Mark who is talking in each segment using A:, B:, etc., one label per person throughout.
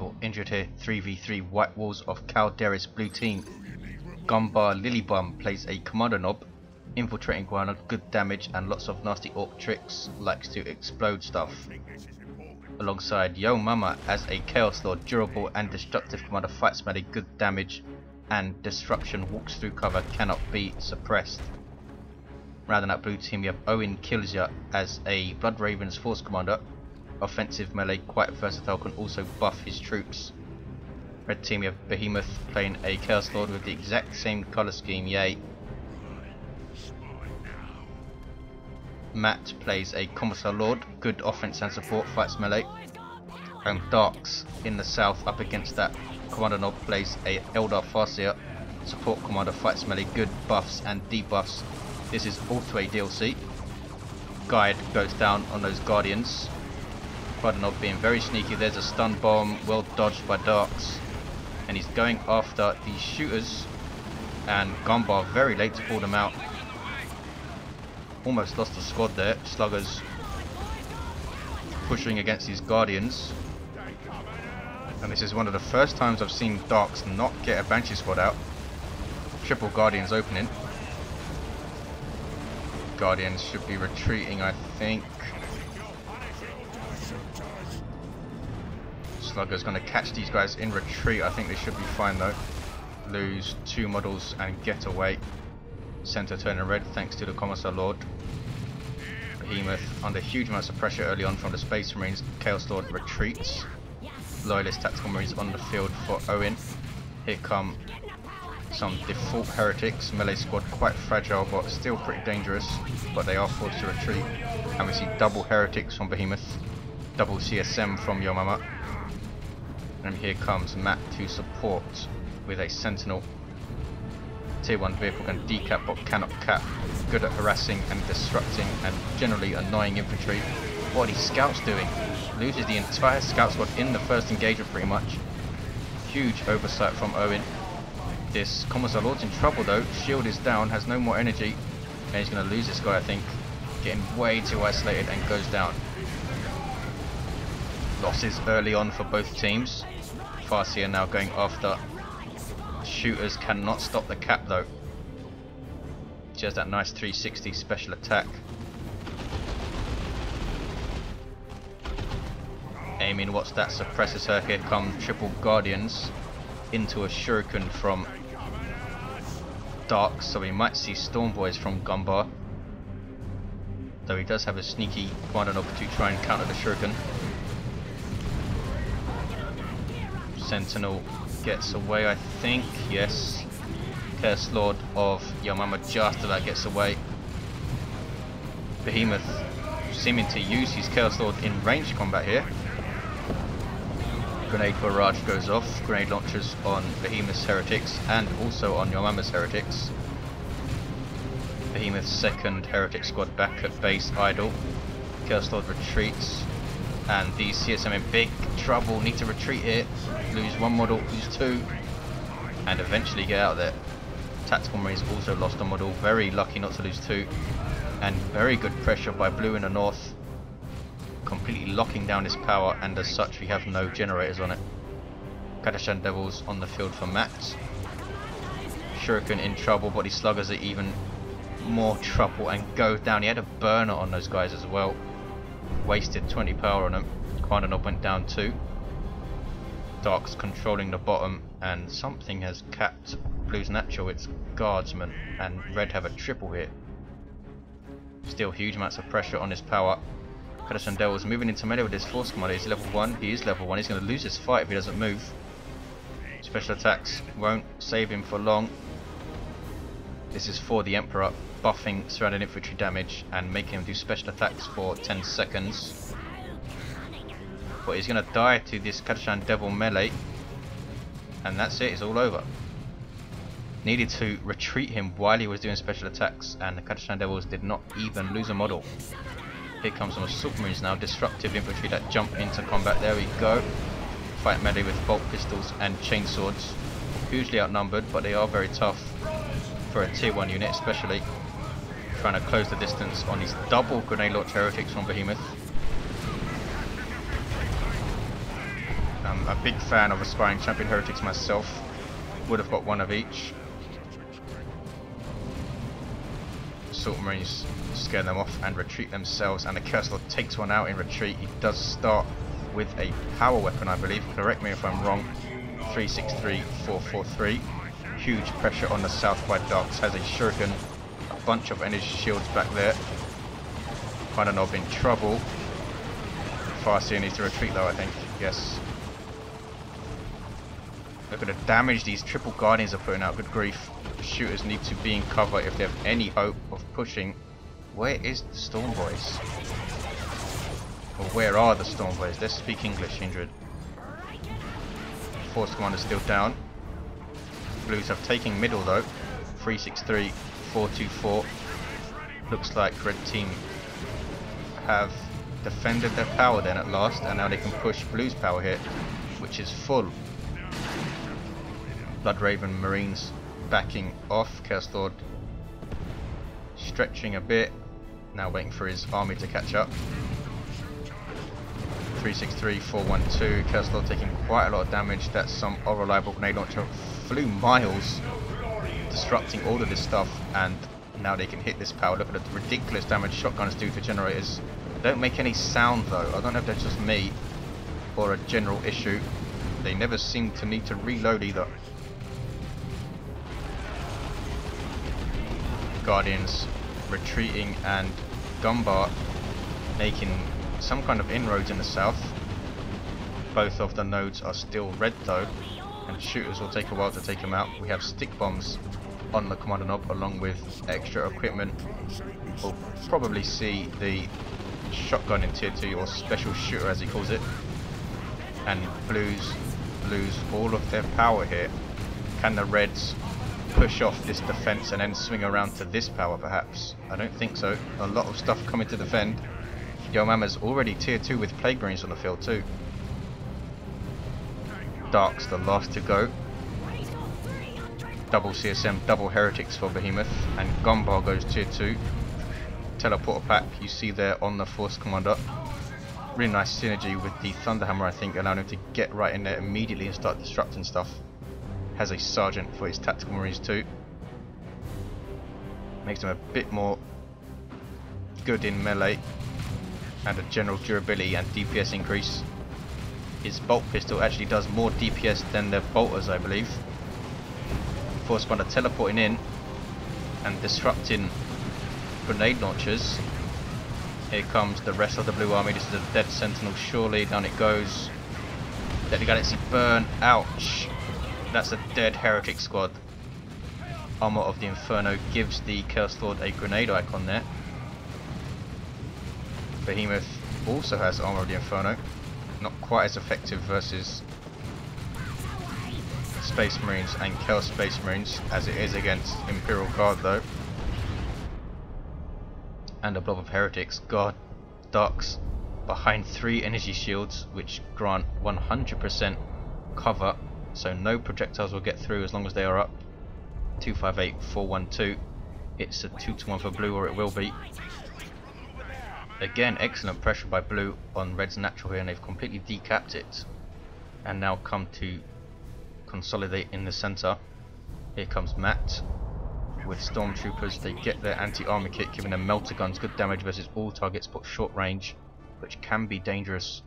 A: Still injured here. 3v3 White Walls of Calderis blue team. Gumbar Lillibum plays a Commando knob, infiltrating ground, good damage and lots of nasty orc tricks, likes to explode stuff. Alongside Yo Mama as a Chaos Lord, durable and destructive commander, fights melee, good damage and disruption, walks through cover, cannot be suppressed. Rounding out blue team we have Owenkillzya as a Blood Ravens force commander, offensive melee, quite versatile, can also buff his troops. Red team we have Behemoth playing a Chaos Lord with the exact same colour scheme, yay. Matt plays a Commissar Lord, good offense and support, fights melee. Darks in the south up against that Commando knob plays a Eldar Farseer, support commander, fights melee, good buffs and debuffs. This is also a DLC. Guide goes down on those Guardians. Commando knob being very sneaky, there's a stun bomb, well dodged by Darks. And he's going after these shooters, and Gumbar very late to pull them out. Almost lost the squad there. Sluggers pushing against these Guardians. And this is one of the first times I've seen Darks not get a Banshee squad out. Triple Guardians opening. Guardians should be retreating, I think. Slugger's going to catch these guys in retreat. I think they should be fine though. Lose 2 models and get away. Center turning red thanks to the Commissar Lord. Behemoth under huge amounts of pressure early on from the Space Marines. Chaos Lord retreats. Loyalist Tactical Marines on the field for Owen. Here come some default heretics. Melee squad quite fragile but still pretty dangerous, but they are forced to retreat. And we see double heretics from Behemoth, double CSM from Yo Mama. And here comes Matt to support with a Sentinel. Tier 1 vehicle can decap but cannot cap. Good at harassing and disrupting and generally annoying infantry. What are these scouts doing? Loses the entire scout squad in the first engagement pretty much. Huge oversight from Owen. This Commissar Lord's in trouble though. Shield is down, has no more energy. And he's going to lose this guy, I think. Getting way too isolated and goes down. Losses early on for both teams. Farseer now going after. Shooters cannot stop the cap though. She has that nice 360 special attack. Aiming, what's that, suppresses her. Here come triple Guardians into a shuriken from Dark, so we might see Storm Boys from Gumbar. Though he does have a sneaky Commando knob to try and counter the shuriken. Sentinel gets away, I think, yes. Chaos Lord of Yo Mama just about gets away. Behemoth seeming to use his Chaos Lord in range combat here. Grenade barrage goes off, grenade launchers on Behemoth's heretics and also on Yo Mama's heretics. Behemoth's second heretic squad back at base idle. Chaos Lord retreats. And these CSM in big trouble, need to retreat here. Lose 1 model, lose 2, and eventually get out of there. Tactical Marines also lost a model, very lucky not to lose 2. And very good pressure by blue in the north, completely locking down his power, and as such we have no generators on it. Kadashan Devils on the field for Matt. Shuriken in trouble, but these sluggers are even more trouble and go down. He had a burner on those guys as well. Wasted 20 power on them. Commando knob went down 2. Dark's controlling the bottom, and something has capped blue's natural. It's guardsman, and red have a triple hit. Still huge amounts of pressure on his power. Kadashan Devils moving into melee with his force commander. He's level 1. He is level 1. He's going to lose his fight if he doesn't move. Special attacks won't save him for long. This is for the Emperor, buffing surrounding infantry damage and making him do special attacks for 10 seconds. But he's going to die to this Kadashan Devil melee, and that's it, it's all over. Needed to retreat him while he was doing special attacks, and the Kadashan Devils did not even lose a model. Here comes some assault marines now, disruptive infantry that jump into combat. There we go. Fight melee with bolt pistols and chainswords. Hugely outnumbered, but they are very tough for a tier 1 unit especially. Trying to close the distance on these double grenade launch heretics from Behemoth. I'm a big fan of aspiring champion heretics myself. Would have got one of each. Assault Marines scare them off and retreat themselves, and the Curse Lord takes one out in retreat. He does start with a power weapon, I believe. Correct me if I'm wrong. 363, 443. Huge pressure on the south by Darks. Has a shuriken, a bunch of energy shields back there. Kommando in trouble. Farseer needs to retreat though, I think. Yes. Look at the damage these triple guardians are putting out. Good grief. The shooters need to be in cover if they have any hope of pushing. Where is the Storm Boys? Or where are the Storm Boys? Let's speak English, Indrid. Force Commander still down. Blues have taken middle though. 363, 424. Looks like red team have defended their power then at last, and now they can push Blue's power here, which is full. Bloodraven Marines backing off. Chaos Lord stretching a bit, now waiting for his army to catch up. 363, 412. Chaos Lord taking quite a lot of damage. That's some unreliable grenade launcher. Flew miles, disrupting all of this stuff, and now they can hit this power. Look at the ridiculous damage shotguns do to generators. They don't make any sound though. I don't know if that's just me or a general issue. They never seem to need to reload either. Guardians retreating, and Gumbar making some kind of inroads in the south. Both of the nodes are still red though, and shooters will take a while to take them out. We have stick bombs on the Commando knob along with extra equipment. We'll probably see the shotgun in tier 2, or special shooter as he calls it, and Blues lose all of their power here. Can the Reds push off this defense and then swing around to this power perhaps? I don't think so. A lot of stuff coming to defend. Yomama's already tier 2 with Plague Marines on the field too. Dark's the last to go. Double CSM, double Heretics for Behemoth, and Gumbar goes tier 2. Teleporter pack you see there on the Force Commander. Really nice synergy with the Thunderhammer, I think, allowing him to get right in there immediately and start disrupting stuff. Has a Sergeant for his Tactical Marines too. Makes him a bit more good in melee, and a general durability and DPS increase. His bolt pistol actually does more DPS than the bolters, I believe. Force Commander teleporting in and disrupting grenade launchers. Here comes the rest of the blue army. This is a dead sentinel, surely. Down it goes. Let the galaxy burn. Ouch. That's a dead heretic squad. Armor of the Inferno gives the Chaos Lord a grenade icon there. Behemoth also has Armor of the Inferno. Not quite as effective versus Space Marines and Chaos Space Marines as it is against Imperial Guard though. And a blob of heretics. God, Darks behind 3 energy shields which grant 100% cover, so no projectiles will get through as long as they are up. 258, 412. It's a 2-to-1 for blue, or it will be. Again, excellent pressure by blue on red's natural here, and they've completely decapped it. And now come to consolidate in the center. Here comes Matt with stormtroopers. They get their anti-armor kit, giving them melter guns, good damage versus all targets but short range, which can be dangerous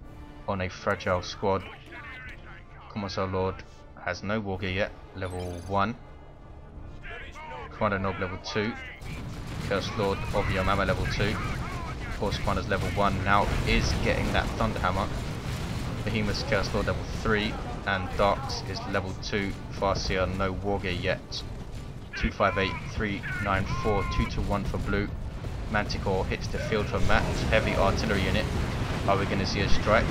A: on a fragile squad. Commissar Lord has no war gear yet, level 1. Commander Nob level 2. Curse Lord of Yomama level 2. Force Commander's level 1 now is getting that Thunderhammer. Behemoth's Chaos Lord level 3, and Darks is level 2. Farseer no war gear yet. 258, 394, 2-to-1 for blue. Manticore hits the field for Matt. Heavy artillery unit. Are we going to see a strike?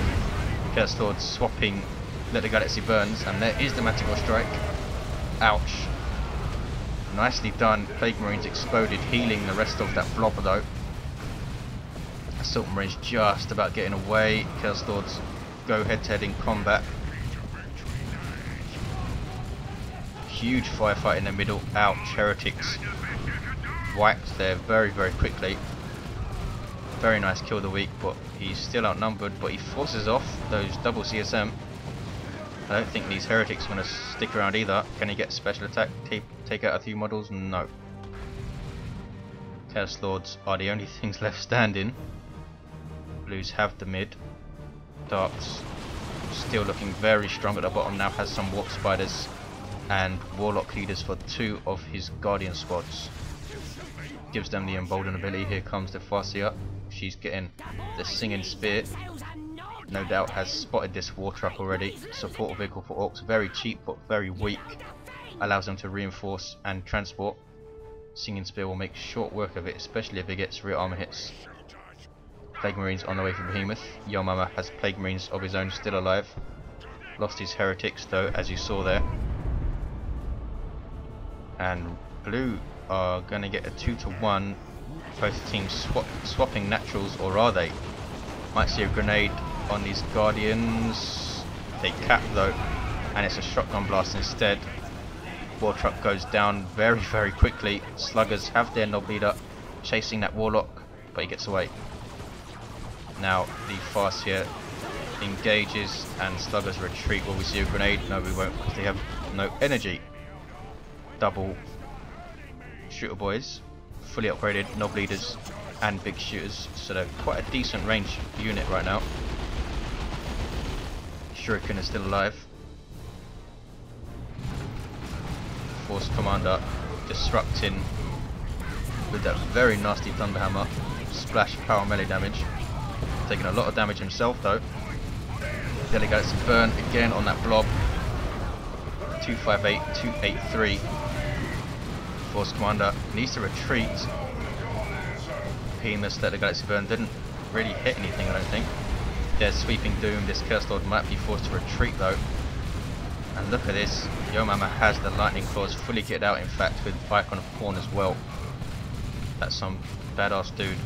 A: Chaos Lord swapping Let the Galaxy Burns, and there is the Manticore strike. Ouch. Nicely done. Plague Marines exploded, healing the rest of that blob though. Assault Marines just about getting away. Chaos Lords go head to head in combat. Huge firefight in the middle. Ouch. Heretics wiped there very, very quickly. Very nice kill of the week, but he's still outnumbered, but he forces off those double CSM. I don't think these heretics are going to stick around either. Can he get special attack, take out a few models? No. Chaos Lords are the only things left standing. Blues have the mid. Darks still looking very strong at the bottom, now has some Warp Spiders and Warlock leaders for 2 of his Guardian squads. Gives them the emboldened ability. Here comes the Farseer. She's getting the Singing Spear. No doubt has spotted this war truck already. Support vehicle for Orks, very cheap but very weak. Allows them to reinforce and transport. Singing Spear will make short work of it, especially if it gets rear armor hits. Plague Marines on the way for Behemoth. Yomama has Plague Marines of his own still alive. Lost his heretics though, as you saw there. And blue are going to get a 2-to-1. Both teams swapping naturals, or are they? Might see a grenade on these Guardians. They cap though, and it's a shotgun blast instead. War truck goes down very, very quickly. Sluggers have their Nob leader chasing that Warlock, but he gets away. Now the Farseer engages and Sluggers retreat. Will we see a grenade? No, we won't, because they have no energy. Double shooter boys, fully upgraded Nob leaders and big shooters, so they're quite a decent range unit right now. Shuriken is still alive. Force Commander disrupting with that very nasty Thunderhammer. Splash power melee damage. Taking a lot of damage himself though. Delegates burn again on that blob. 258, 283. Force Commander needs to retreat. Behemoth let the Galaxy burn, didn't really hit anything, I don't think. There's Sweeping Doom. This Curse Lord might be forced to retreat though. And look at this, Yomama has the Lightning Claws fully kitted out, in fact, with Icon of Khorne as well. That's some badass dude.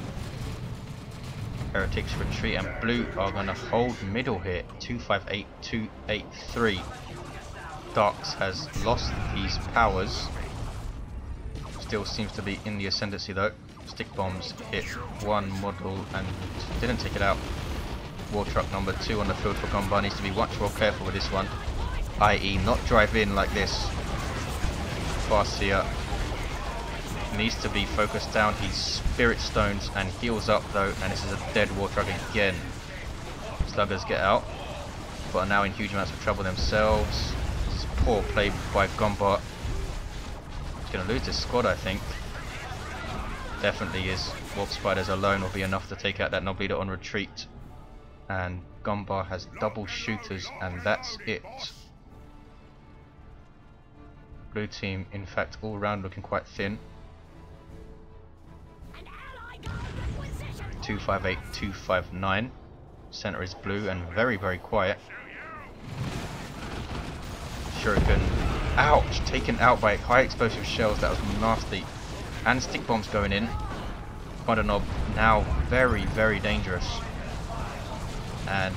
A: Heretics retreat, and blue are going to hold middle here. 258, 283. Darks has lost his powers. Still seems to be in the ascendancy though. Stick bombs hit one model and didn't take it out. War truck number 2 on the field for Gumbar needs to be much more careful with this one, i.e. not drive in like this. Farseer needs to be focused down his Spirit Stones and heals up though, and this is a dead war truck again. Sluggers get out, but are now in huge amounts of trouble themselves. This is poor play by Gumbar. He's going to lose this squad, I think. Definitely is. Warp Spiders alone will be enough to take out that Nob leader on retreat. And Gumbar has double shooters, and that's it. Blue team, in fact, all round looking quite thin. 258, 259. Center is blue and very, very quiet. Shuriken, ouch! Taken out by high explosive shells. That was nasty. And stick bombs going in. Nob now very, very dangerous. And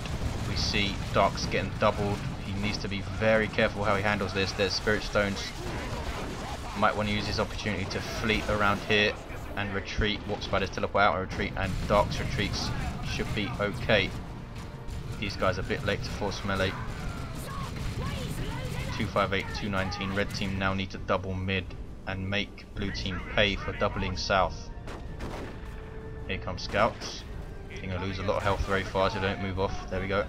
A: we see Darks getting doubled. He needs to be very careful how he handles this. There's Spirit Stones. Might want to use his opportunity to fleet around here and retreat. Warp Spiders teleport out and retreat, and Darks retreats should be okay. These guys are a bit late to force melee. 258, 219. Red team now need to double mid and make blue team pay for doubling south. Here come scouts. You're going to lose a lot of health very fast if they don't move off. There we go.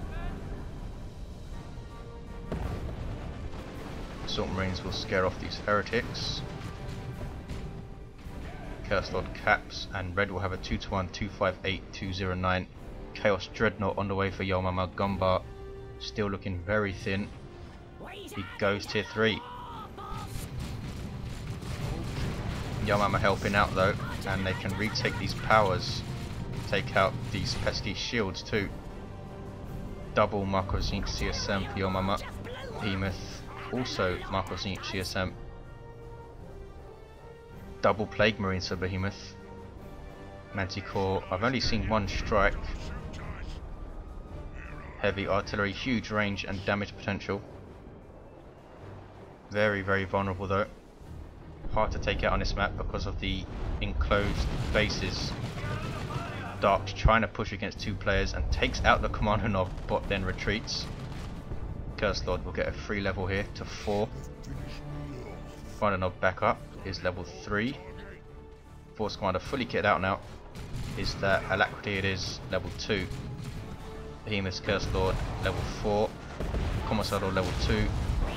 A: Assault Marines will scare off these heretics. Chaos Lord caps, and red will have a 2-to-1, 258, 209. Chaos Dreadnought on the way for Yomama. Gumbar still looking very thin. He goes tier 3. Yomama helping out though, and they can retake these powers. Take out these pesky shields too. Double Marcos Inc. CSM for Yomama. Hemoth also Marcos Inc. CSM. Double Plague Marines for Behemoth. Manticore, I've only seen one strike. Heavy artillery, huge range and damage potential. Very, very vulnerable though. Hard to take out on this map because of the enclosed bases. Darks trying to push against 2 players and takes out the Commando Nob, but then retreats. Curse Lord will get a 3 level here to 4. Commander Nob back up is level 3. Force Commander fully kitted out now. Is that Alacrity? It is level 2. Behemoth's Curse Lord level 4. Commissar level 2.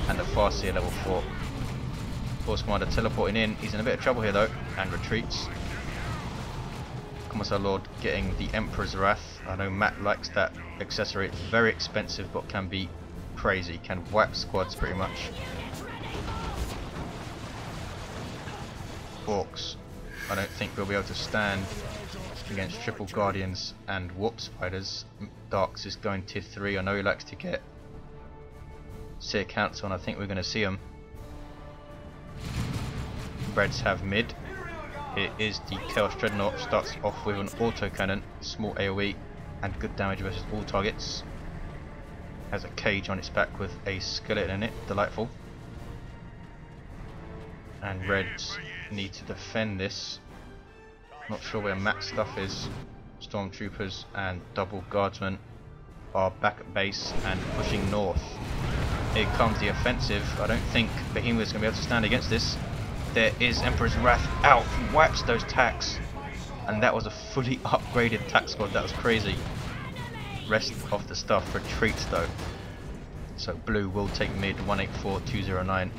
A: And the Farseer level 4. Force Commander teleporting in. He's in a bit of trouble here though, and retreats. Commissar Lord getting the Emperor's Wrath. I know Matt likes that accessory. It's very expensive but can be crazy. Can wipe squads pretty much. Orks. I don't think we'll be able to stand against triple guardians and warp spiders. Darks is going tier 3. I know he likes to get Seer Council, and I think we're going to see him. Reds have mid. It is the Chaos Dreadnought. Starts off with an autocannon, small AoE, and good damage versus all targets. Has a cage on its back with a skeleton in it. Delightful. And Reds need to defend this. Not sure where Matt's stuff is. Stormtroopers and double guardsmen are back at base and pushing north. Here comes the offensive. I don't think Behemoth is going to be able to stand against this. There is Emperor's Wrath out. He wipes those tacks. And that was a fully upgraded tack squad. That was crazy. Rest of the stuff retreats though. So blue will take mid 184209.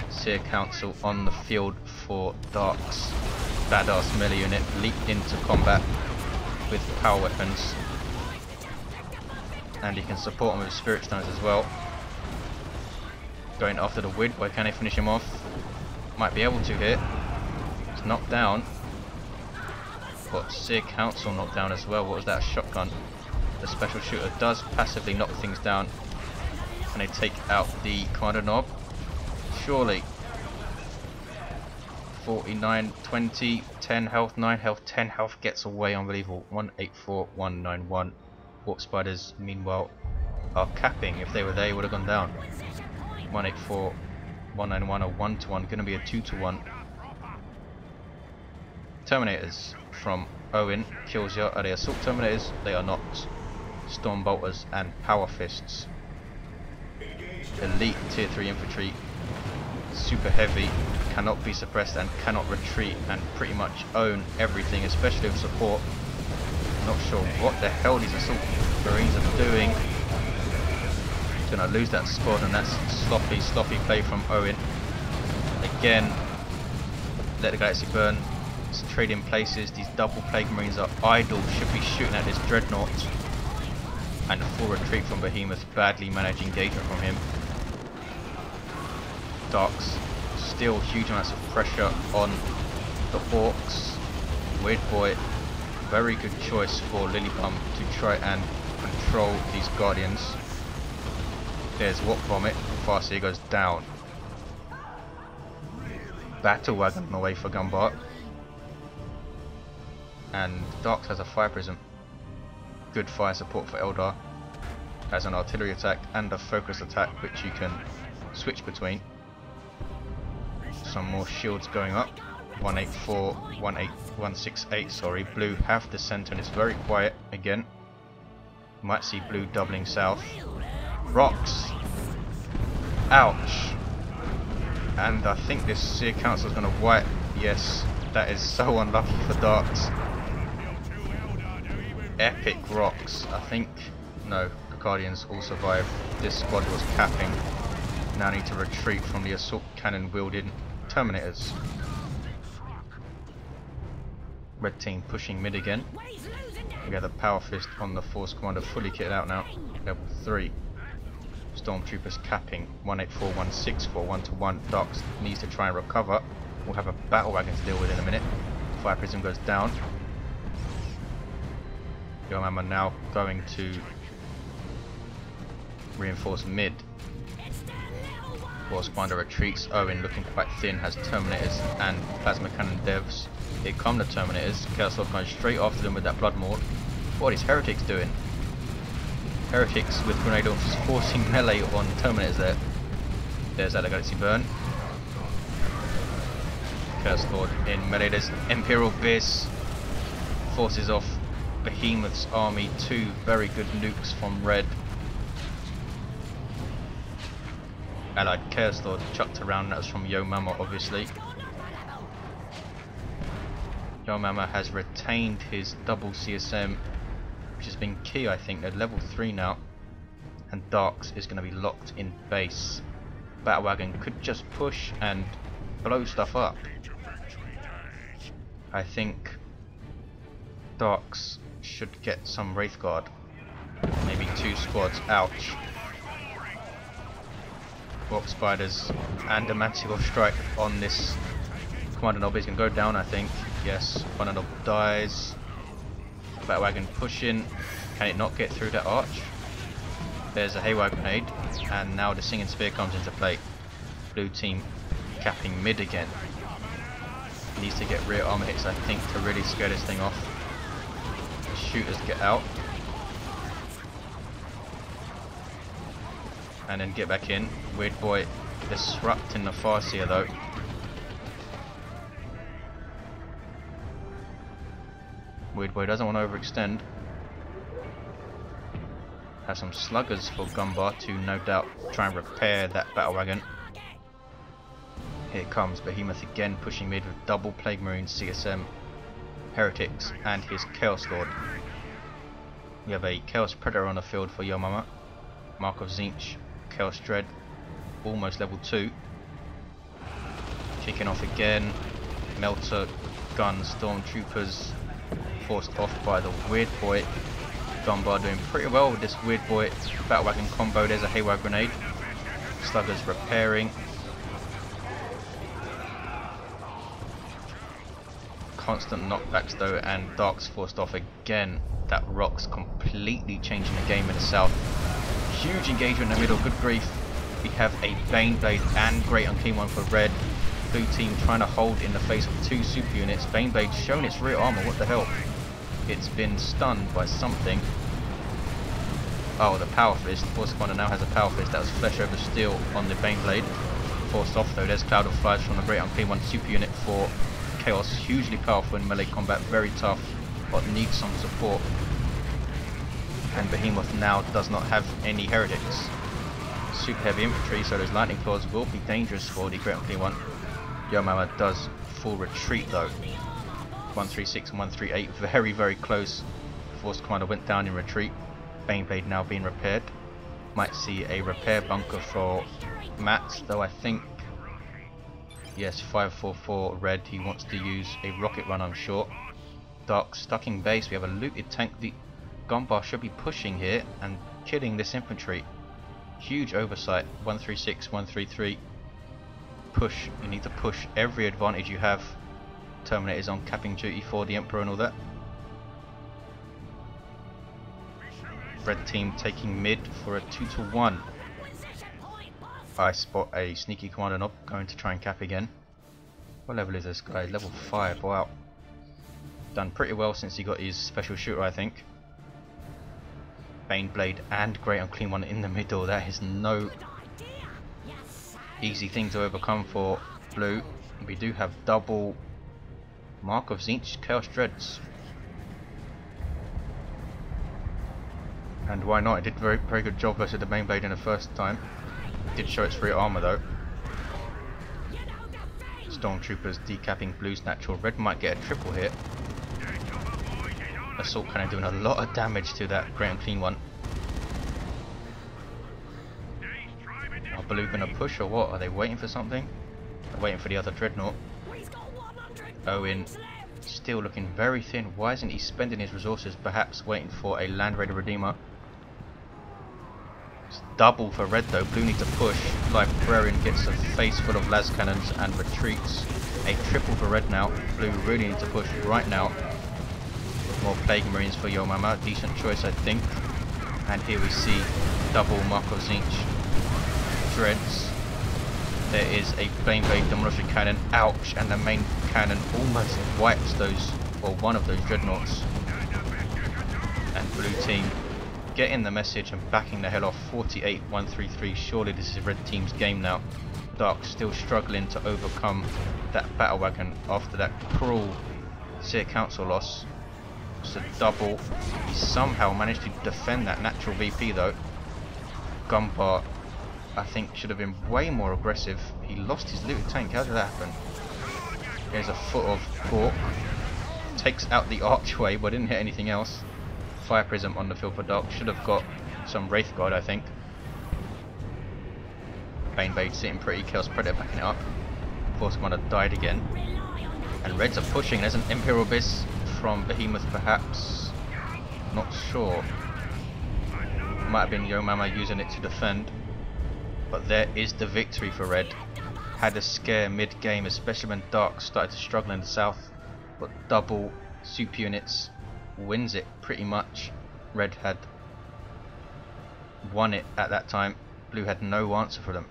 A: Seer Council on the field for Dark's badass melee unit. Leap into combat with power weapons. And he can support him with Spirit Stones as well. Going after the Wid, why can't he finish him off? Might be able to here. It's knocked down. But Seer Council knocked down as well. What was that? A shotgun. The special shooter does passively knock things down. And they take out the Commander Nob. Surely. 49, 20, 10 health, 9 health, 10 health, gets away. Unbelievable. 184191. Warp spiders, meanwhile, are capping. If they were there, he would have gone down. 184, 191, a 1-to-1, going to be a 2-to-1. Terminators from Owenkillzya. Are they assault terminators? They are not. Storm bolters and power fists. Elite tier 3 infantry. Super heavy. Cannot be suppressed and cannot retreat and pretty much own everything, especially with support. Not sure what the hell these assault marines are doing. Gonna lose that squad, and that's sloppy play from Owen. Again, let the galaxy burn. It's trading places. These double plague marines are idle. Should be shooting at this dreadnought. And a full retreat from Behemoth. Badly managed engagement from him. Darks still huge amounts of pressure on the Orks. Weird boy. Very good choice for Lillibum to try and control these guardians. There's Warp Vomit. Farseer goes down. Battle Wagon on the way for Gumbar. And Darks has a fire prism. Good fire support for Eldar. Has an artillery attack and a focus attack which you can switch between. Some more shields going up. 184, 168, sorry. Blue have the center and it's very quiet again. Might see blue doubling south. Rocks. Ouch. And I think this Seer Council is going to wipe. Yes, that is so unlucky for Darks. Epic rocks. I think, no, the Guardians all survived. This squad was capping. Now need to retreat from the assault cannon wielding Terminators. Red team pushing mid again. We got the Power Fist on the Force Commander fully kitted out now. Level 3. Stormtroopers capping. 184, 164, 1-to-1. Darks needs to try and recover. We'll have a battle wagon to deal with in a minute. Fire Prism goes down. Yomam are now going to reinforce mid. Force Commander retreats. Owen looking quite thin, has Terminators and Plasma Cannon devs. Here come the Terminators. Chaos Lord going straight after them with that Blood Maul. What is Heretics doing? Heretics with grenade launchers forcing melee on Terminators there. There's that Galaxy Burn. Chaos Lord in melee. There's Imperial Abyss. Forces off Behemoth's army. 2 very good nukes from red. allied Chaos Lord chucked around. That was from Yo Mama, obviously. Yo Mama has retained his double CSM, which has been key, I think. They're level 3 now. And Darks is going to be locked in base. Battle Wagon could just push and blow stuff up. I think Darks should get some Wraith Guard. Maybe 2 squads. Ouch. Orc Spiders and a Manticore Strike on this Commando Nob is going to go down, I think. Yes, Commando Nob dies. Battle Wagon pushing. Can it not get through that arch? There's a Haywire Grenade, and now the Singing Spear comes into play. Blue team capping mid again. Needs to get rear armor hits, I think, to really scare this thing off. The shooters get out. And then get back in. Weird Boy disrupting the Farseer though. Weird Boy doesn't want to overextend. Has some sluggers for Gumbar to no doubt try and repair that battle wagon. Here comes Behemoth again, pushing mid with double Plague Marine, CSM, Heretics and his Chaos Lord. We have a Chaos Predator on the field for Yo Mama. Mark of Tzeentch, Chaos Dread, almost level 2. Kicking off again. Melter, Gun, Stormtroopers forced off by the Weird Boy. Gumbar doing pretty well with this Weird Boy battle wagon combo. There's a Haywire Grenade. Sluggers repairing. Constant knockbacks though, and Dark's forced off again. That Rock's completely changing the game in the south. Huge engagement in the middle, good grief. We have a Baneblade and Great Unclean One for red. Blue team trying to hold in the face of 2 super units. Baneblade showing its rear armor, what the hell? It's been stunned by something. Oh, the Power Fist. Force Commander now has a Power Fist. That was flesh over steel on the Baneblade. Forced off though. There's Cloud of Flies from the Great Unclean One super unit for Chaos. Hugely powerful in melee combat. Very tough, but needs some support. And Behemoth now does not have any Heretics. Super heavy infantry, so those Lightning Claws will be dangerous for the Great Unclean One. Yo Mama does full retreat though. 136 and 138, very very close. Force Commander went down in retreat. Baneblade now being repaired. Might see a repair bunker for Matt, though I think, yes, 544 red, he wants to use a rocket run, I'm sure. Dark stuck in base. We have a looted tank. The Gumbar should be pushing here and killing this infantry. Huge oversight. 136, 133. Push. You need to push every advantage you have. Terminators on capping duty for the Emperor and all that. Red team taking mid for a 2-1. I spot a sneaky Commander Nob going to try and cap again. What level is this guy? Level 5. Wow. Done pretty well since he got his special shooter, I think. Baneblade and Great Unclean One in the middle. That is no easy thing to overcome for blue. We do have double Mark of Tzeentch, Chaos Dreads. And why not? It did very very good job versus the Baneblade in the first time. It did show its rear armor though. Stormtroopers decapping blue's natural. Red might get a triple hit. Assault Cannon doing a lot of damage to that Great Unclean One. Are blue gonna push or what? Are they waiting for something? They're waiting for the other Dreadnought. Owen still looking very thin. Why isn't he spending his resources? Perhaps waiting for a Land Raider Redeemer. It's double for red though. Blue need to push. Librarian gets a face full of las cannons and retreats. A triple for red now. Blue really need to push right now. More Plague Marines for Yo Mama. Decent choice, I think. And here we see double Mark of Tzeentch Dreads. There is a Baneblade Demolition Cannon. Ouch! And the main cannon almost wipes those, or one of those Dreadnoughts. And blue team getting the message and backing the hell off. 48-133. Surely this is red team's game now. Dark still struggling to overcome that battle wagon after that cruel Seer Council loss. It's a double. He somehow managed to defend that natural VP though. Gumbar I think, should have been way more aggressive. He lost his looted tank. How did that happen? There's a foot of Ork. Takes out the archway, but didn't hit anything else. Fire Prism on the field for Dark. Should have got some Wraith Guard, I think. Banebade sitting pretty. Chaos Predator backing it up. Force Commander died again. And Reds are pushing. There's an Imperial Abyss from Behemoth, perhaps. Not sure. Might have been Yomama using it to defend. But there is the victory for Red. Had a scare mid-game, especially when Dark started to struggle in the south. But double super units wins it pretty much. Red had won it at that time. Blue had no answer for them.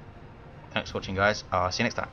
A: Thanks for watching, guys. I'll see you next time.